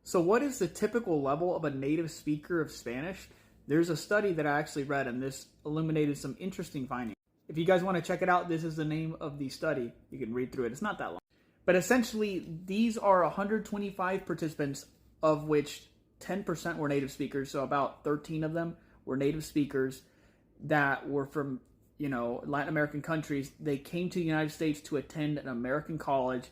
So what is the typical level of a native speaker of Spanish? There's a study that I actually read, and this illuminated some interesting findings. If you guys want to check it out, this is the name of the study. You can read through it. It's not that long. But essentially, these are 125 participants, of which 10% were native speakers, so about 13 of them were native speakers that were from, Latin American countries. They came to the United States to attend an American college,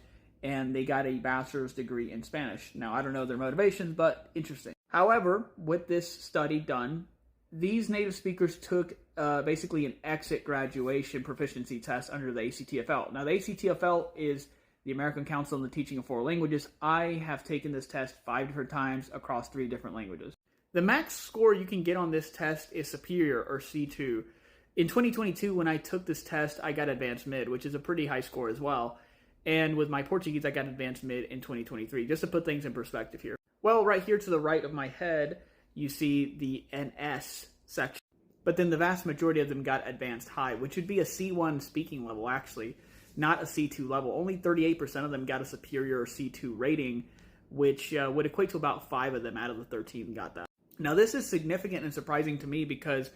and they got a bachelor's degree in Spanish. Now, I don't know their motivations, but interesting. However, with this study done, these native speakers took basically an exit graduation proficiency test under the ACTFL. Now, the ACTFL is the American Council on the Teaching of Foreign Languages. I have taken this test 5 different times across 3 different languages. The max score you can get on this test is Superior, or C2. In 2022, when I took this test, I got Advanced Mid, which is a pretty high score as well. And with my Portuguese, I got Advanced Mid in 2023, just to put things in perspective here. Well, right here to the right of my head, you see the NS section. But then the vast majority of them got Advanced High, which would be a C1 speaking level, actually, not a C2 level. Only 38% of them got a Superior or C2 rating, which would equate to about 5 of them out of the 13 got that. Now, this is significant and surprising to me because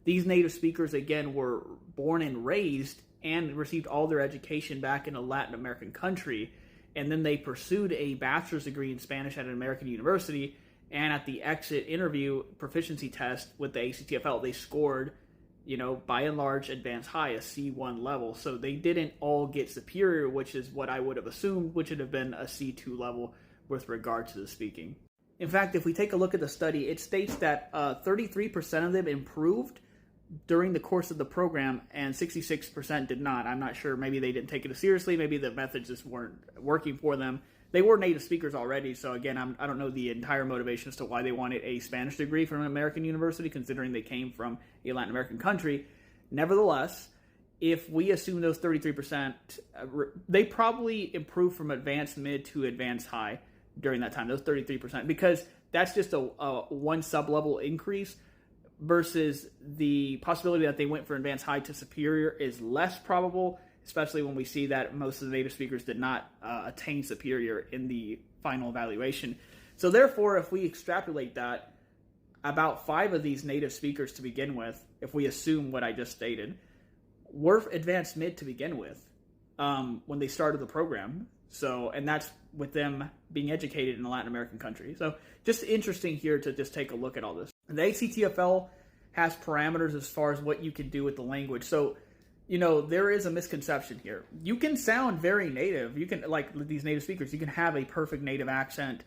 these native speakers, again, were born and raised and received all their education back in a Latin American country. And then they pursued a bachelor's degree in Spanish at an American university. And at the exit interview proficiency test with the ACTFL, they scored, by and large, Advanced High, a C1 level. So they didn't all get Superior, which is what I would have assumed, which would have been a C2 level with regard to the speaking. In fact, if we take a look at the study, it states that 33% of them improved during the course of the program, and 66% did not. I'm not sure. Maybe they didn't take it as seriously. Maybe the methods just weren't working for them. They were native speakers already, so again, I don't know the entire motivation as to why they wanted a Spanish degree from an American university, considering they came from a Latin American country. Nevertheless, if we assume those 33%, they probably improved from Advanced Mid to Advanced High during that time, those 33%, because that's just a one sub-level increase, versus the possibility that they went from Advanced High to Superior is less probable, especially when we see that most of the native speakers did not attain Superior in the final evaluation. So therefore, if we extrapolate that, about 5 of these native speakers to begin with, if we assume what I just stated, were Advanced Mid to begin with when they started the program. So, and that's with them being educated in a Latin American country. So just interesting here to just take a look at all this. The ACTFL has parameters as far as what you can do with the language. So, there is a misconception here. You can sound very native. You can, like these native speakers, you can have a perfect native accent